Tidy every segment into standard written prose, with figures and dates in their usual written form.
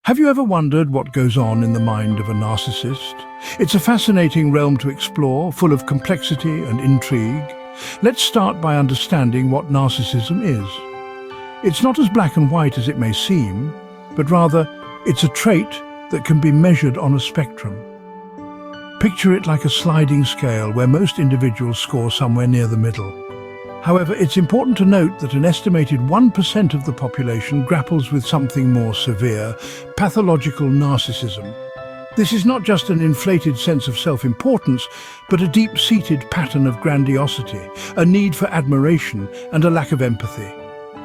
Have you ever wondered what goes on in the mind of a narcissist? It's a fascinating realm to explore, full of complexity and intrigue. Let's start by understanding what narcissism is. It's not as black and white as it may seem, but rather it's a trait that can be measured on a spectrum. Picture it like a sliding scale where most individuals score somewhere near the middle. However, it's important to note that an estimated 1% of the population grapples with something more severe, pathological narcissism. This is not just an inflated sense of self-importance, but a deep-seated pattern of grandiosity, a need for admiration and a lack of empathy.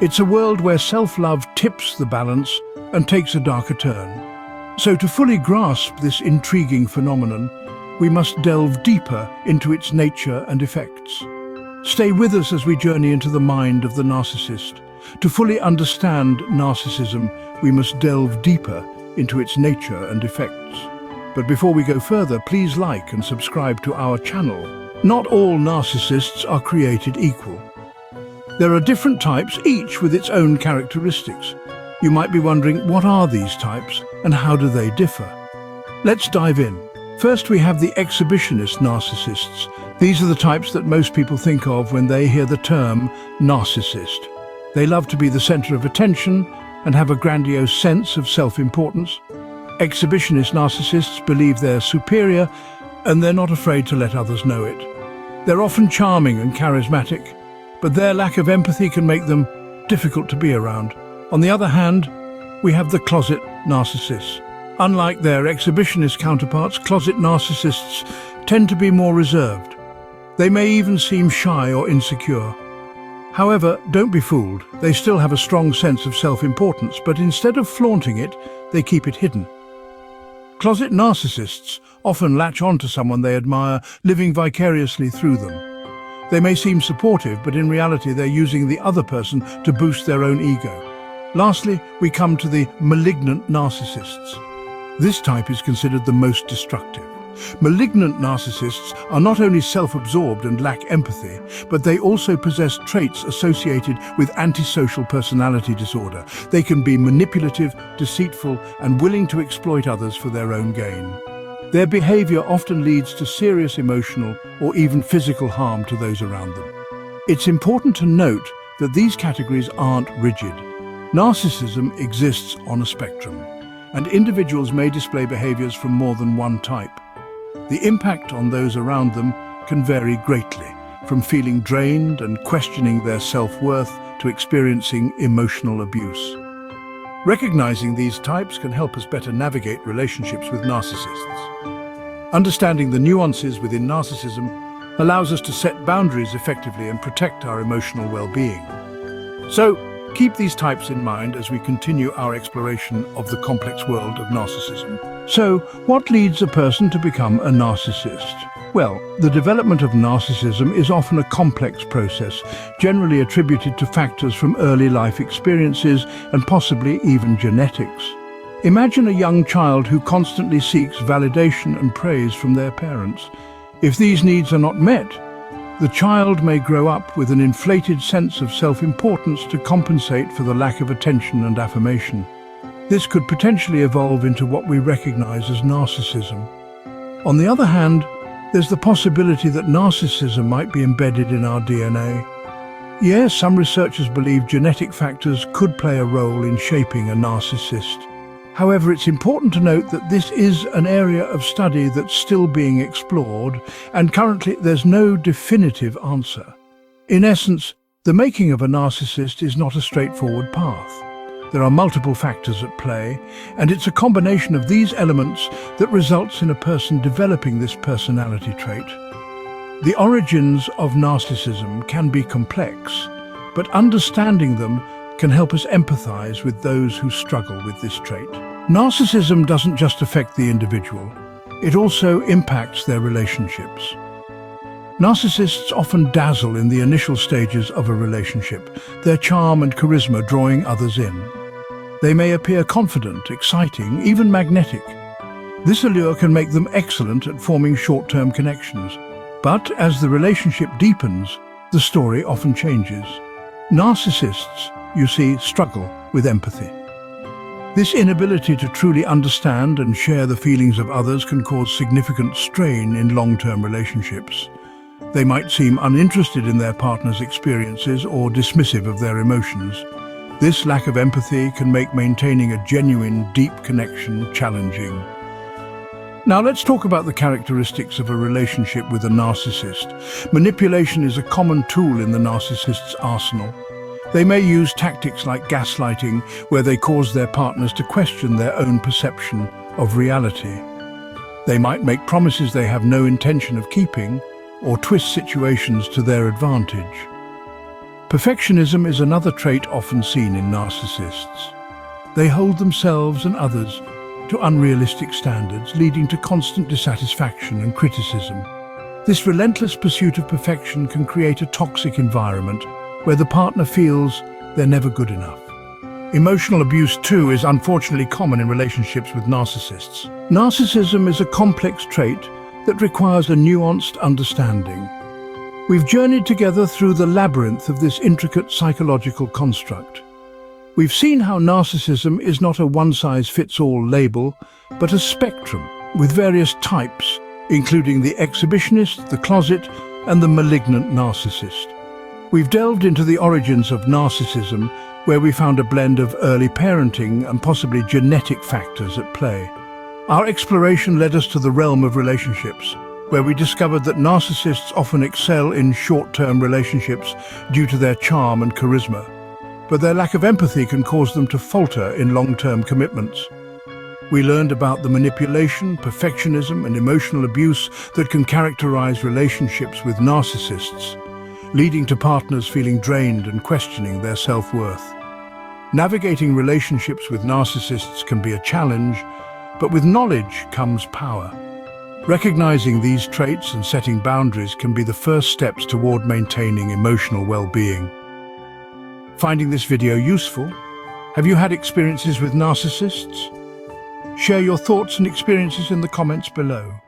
It's a world where self-love tips the balance and takes a darker turn. So to fully grasp this intriguing phenomenon, we must delve deeper into its nature and effects. Stay with us as we journey into the mind of the narcissist. To fully understand narcissism, we must delve deeper into its nature and effects. But before we go further, please like and subscribe to our channel. Not all narcissists are created equal. There are different types, each with its own characteristics. You might be wondering, what are these types and how do they differ? Let's dive in. First, we have the exhibitionist narcissists. These are the types that most people think of when they hear the term narcissist. They love to be the center of attention and have a grandiose sense of self-importance. Exhibitionist narcissists believe they're superior and they're not afraid to let others know it. They're often charming and charismatic, but their lack of empathy can make them difficult to be around. On the other hand, we have the closet narcissists. Unlike their exhibitionist counterparts, closet narcissists tend to be more reserved. They may even seem shy or insecure. However, don't be fooled. They still have a strong sense of self-importance, but instead of flaunting it, they keep it hidden. Closet narcissists often latch on to someone they admire, living vicariously through them. They may seem supportive, but in reality they're using the other person to boost their own ego. Lastly, we come to the malignant narcissists. This type is considered the most destructive. Malignant narcissists are not only self-absorbed and lack empathy, but they also possess traits associated with antisocial personality disorder. They can be manipulative, deceitful, and willing to exploit others for their own gain. Their behavior often leads to serious emotional or even physical harm to those around them. It's important to note that these categories aren't rigid. Narcissism exists on a spectrum, and individuals may display behaviors from more than one type. The impact on those around them can vary greatly, from feeling drained and questioning their self-worth to experiencing emotional abuse. Recognizing these types can help us better navigate relationships with narcissists. Understanding the nuances within narcissism allows us to set boundaries effectively and protect our emotional well-being. So, keep these types in mind as we continue our exploration of the complex world of narcissism. So, what leads a person to become a narcissist? Well, the development of narcissism is often a complex process, generally attributed to factors from early life experiences and possibly even genetics. Imagine a young child who constantly seeks validation and praise from their parents. If these needs are not met, the child may grow up with an inflated sense of self-importance to compensate for the lack of attention and affirmation. This could potentially evolve into what we recognize as narcissism. On the other hand, there's the possibility that narcissism might be embedded in our DNA. Yes, some researchers believe genetic factors could play a role in shaping a narcissist. However, it's important to note that this is an area of study that's still being explored, and currently there's no definitive answer. In essence, the making of a narcissist is not a straightforward path. There are multiple factors at play, and it's a combination of these elements that results in a person developing this personality trait. The origins of narcissism can be complex, but understanding them can help us empathize with those who struggle with this trait. Narcissism doesn't just affect the individual, it also impacts their relationships. Narcissists often dazzle in the initial stages of a relationship, their charm and charisma drawing others in. They may appear confident, exciting, even magnetic. This allure can make them excellent at forming short-term connections. But as the relationship deepens, the story often changes. Narcissists, you see, struggle with empathy. This inability to truly understand and share the feelings of others can cause significant strain in long-term relationships. They might seem uninterested in their partner's experiences or dismissive of their emotions. This lack of empathy can make maintaining a genuine, deep connection challenging. Now let's talk about the characteristics of a relationship with a narcissist. Manipulation is a common tool in the narcissist's arsenal. They may use tactics like gaslighting, where they cause their partners to question their own perception of reality. They might make promises they have no intention of keeping, or twist situations to their advantage. Perfectionism is another trait often seen in narcissists. They hold themselves and others to unrealistic standards, leading to constant dissatisfaction and criticism. This relentless pursuit of perfection can create a toxic environment where the partner feels they're never good enough. Emotional abuse, too, is unfortunately common in relationships with narcissists. Narcissism is a complex trait that requires a nuanced understanding. We've journeyed together through the labyrinth of this intricate psychological construct. We've seen how narcissism is not a one-size-fits-all label, but a spectrum with various types, including the exhibitionist, the closet, and the malignant narcissist. We've delved into the origins of narcissism, where we found a blend of early parenting and possibly genetic factors at play. Our exploration led us to the realm of relationships, where we discovered that narcissists often excel in short-term relationships due to their charm and charisma, but their lack of empathy can cause them to falter in long-term commitments. We learned about the manipulation, perfectionism, and emotional abuse that can characterize relationships with narcissists, leading to partners feeling drained and questioning their self-worth. Navigating relationships with narcissists can be a challenge, but with knowledge comes power. Recognizing these traits and setting boundaries can be the first steps toward maintaining emotional well-being. Finding this video useful? Have you had experiences with narcissists? Share your thoughts and experiences in the comments below.